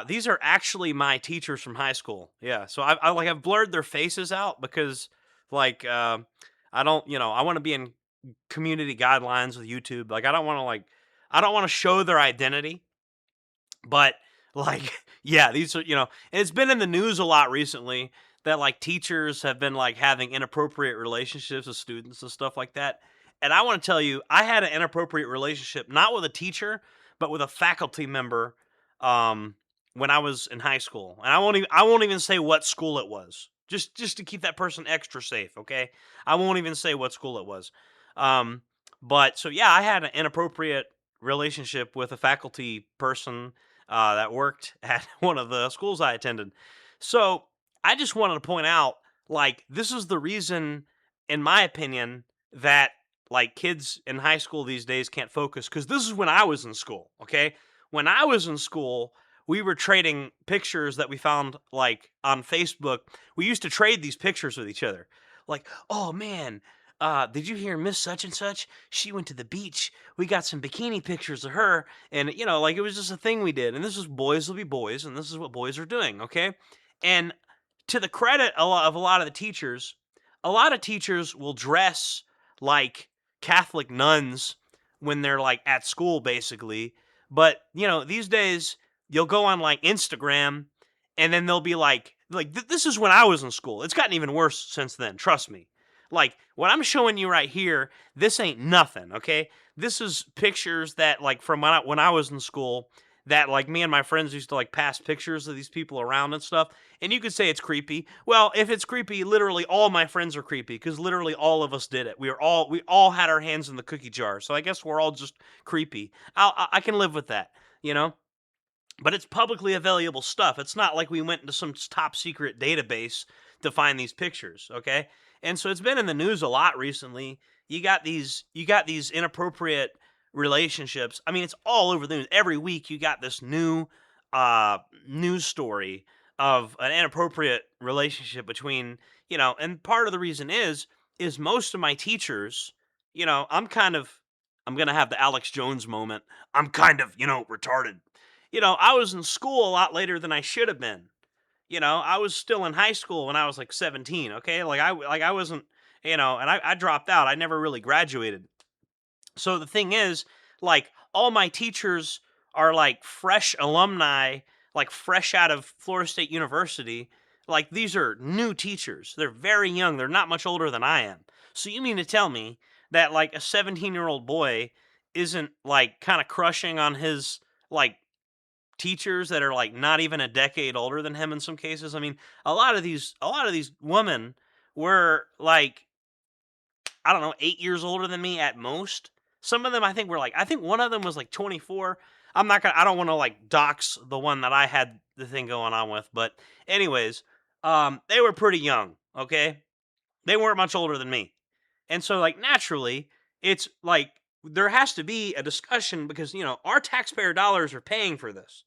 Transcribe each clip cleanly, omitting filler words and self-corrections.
These are actually my teachers from high school. Yeah, so I've blurred their faces out because like I don't I want to be in community guidelines with YouTube. Like I don't want to show their identity, but like yeah, these are and it's been in the news a lot recently that like teachers have been like having inappropriate relationships with students and stuff like that. And I want to tell you, I had an inappropriate relationship not with a teacher, but with a faculty member um when I was in high school. And I won't even say what school it was. Just to keep that person extra safe, okay? I won't even say what school it was. Um but so yeah, I had an inappropriate relationship with a faculty person that worked at one of the schools I attended. So I just wanted to point out, like, this is the reason, in my opinion, that like kids in high school these days can't focus. Because this is when I was in school. Okay, when I was in school, we were trading pictures that we found like on Facebook. We used to trade these pictures with each other. Like, oh man, did you hear Miss Such and Such? She went to the beach. We got some bikini pictures of her. And, like it was just a thing we did. And this is boys will be boys. And this is what boys are doing. Okay. And to the credit a lot of the teachers, a lot of teachers will dress like Catholic nuns when they're like at school, basically. But, these days you'll go on like Instagram and then they'll be this is when I was in school. It's gotten even worse since then. Trust me. Like what I'm showing you right here, this ain't nothing, okay? This is pictures that like from when I was in school that like me and my friends used to like pass pictures of these people around and stuff. And you could say it's creepy. Well, if it's creepy, literally all my friends are creepy because literally all of us did it. We all had our hands in the cookie jar. So I guess we're all just creepy. I can live with that, you know? But it's publicly available stuff. It's not like we went into some top secret database to find these pictures, okay? And so it's been in the news a lot recently. You got these inappropriate relationships. I mean, it's all over the news. Every week you got this new news story of an inappropriate relationship between, and part of the reason is most of my teachers, I'm going to have the Alex Jones moment. I'm kind of, retarded. I was in school a lot later than I should have been. I was still in high school when I was like 17. Okay, like I wasn't, and I dropped out. I never really graduated. So the thing is, like all my teachers are like fresh alumni, like fresh out of Florida State University. Like these are new teachers. They're very young. They're not much older than I am. So you mean to tell me that like a 17-year-old boy isn't like kind of crushing on his like teachers that are like not even a decade older than him in some cases? I mean, a lot of these women were like, I don't know, 8 years older than me at most. Some of them I think were like, I think one of them was like 24. I don't want to like dox the one that I had the thing going on with, but anyways, they were pretty young, okay? They weren't much older than me. And so like naturally, it's like there has to be a discussion because, our taxpayer dollars are paying for this.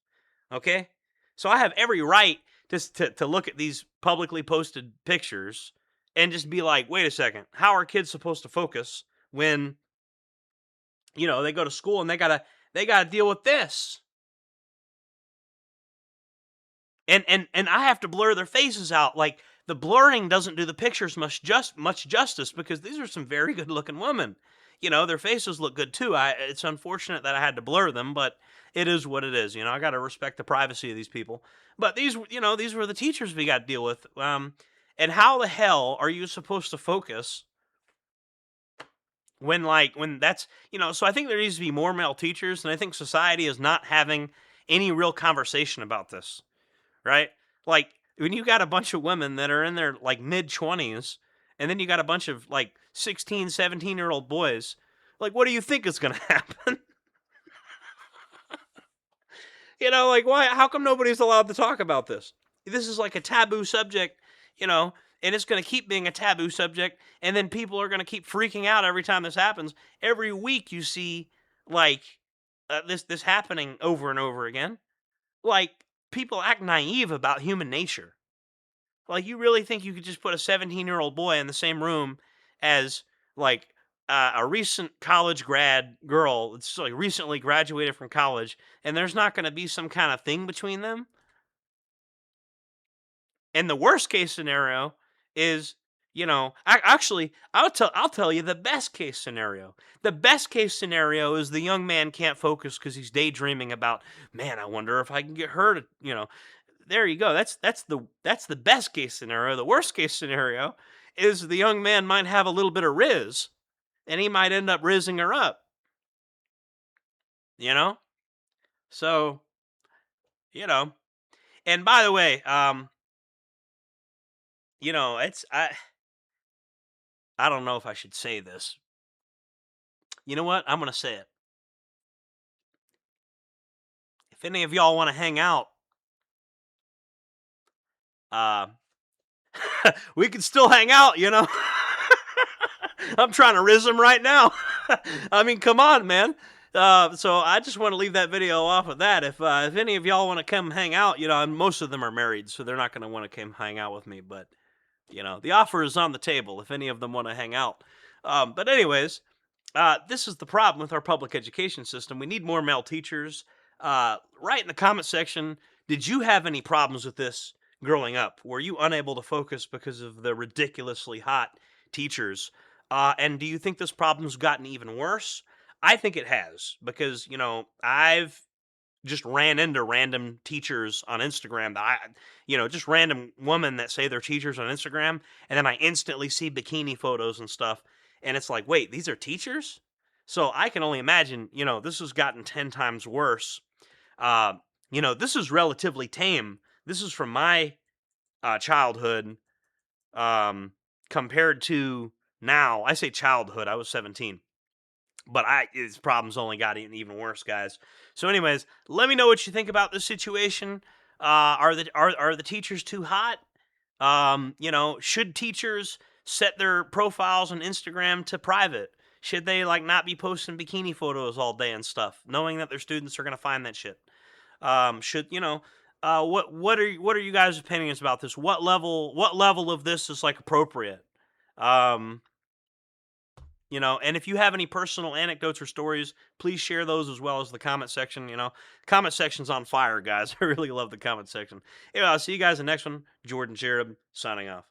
Okay? So I have every right to look at these publicly posted pictures and just be like, wait a second, how are kids supposed to focus when they go to school and they gotta deal with this? And I have to blur their faces out. Like the blurring doesn't do the pictures much justice because these are some very good looking women. Their faces look good too. It's unfortunate that I had to blur them, but it is what it is. I got to respect the privacy of these people. But these were the teachers we got to deal with. And how the hell are you supposed to focus when that's so I think there needs to be more male teachers, and I think society is not having any real conversation about this, right? Like when you got a bunch of women that are in their like mid 20s and then you got a bunch of like 16, 17-year-old boys, like what do you think is going to happen? Like why how come nobody's allowed to talk about this? This is like a taboo subject, and it's going to keep being a taboo subject, and then people are going to keep freaking out every time this happens. Every week you see like this happening over and over again. Like people act naive about human nature. Like you really think you could just put a 17-year-old boy in the same room as like a recent college grad girl that's like recently graduated from college, and there's not going to be some kind of thing between them. And the worst case scenario is, actually, I'll tell you the best case scenario. The best case scenario is the young man can't focus because he's daydreaming about, man, I wonder if I can get her to, there you go. That's the best case scenario. The worst case scenario is the young man might have a little bit of riz, and he might end up rizzing her up. You know, so you know. And by the way, it's I don't know if I should say this. You know what? I'm gonna say it. If any of y'all want to hang out, uh, we can still hang out. I'm trying to riz him right now. I mean, come on, man. So I just want to leave that video off of that. If any of y'all want to come hang out, and most of them are married, so they're not going to want to come hang out with me. But the offer is on the table if any of them want to hang out. But anyways, this is the problem with our public education system. We need more male teachers. Write in the comment section, did you have any problems with this growing up? Were you unable to focus because of the ridiculously hot teachers? And do you think this problem's gotten even worse? I think it has because, I've just ran into random teachers on Instagram that just random women that say they're teachers on Instagram. And then I instantly see bikini photos and stuff. And it's like, wait, these are teachers? So I can only imagine, this has gotten 10 times worse. This is relatively tame. This is from my childhood compared to now. I say childhood, I was 17. But his problems only got even worse, guys. So, anyways, let me know what you think about this situation. Are the teachers too hot? Should teachers set their profiles on Instagram to private? Should they not be posting bikini photos all day and stuff, knowing that their students are gonna find that shit? Should what are you guys' opinions about this? What level of this is appropriate? Um, and if you have any personal anecdotes or stories, please share those as well as the comment section. Comment section's on fire, guys. I really love the comment section. Anyway, I'll see you guys in the next one. Jordan Jared signing off.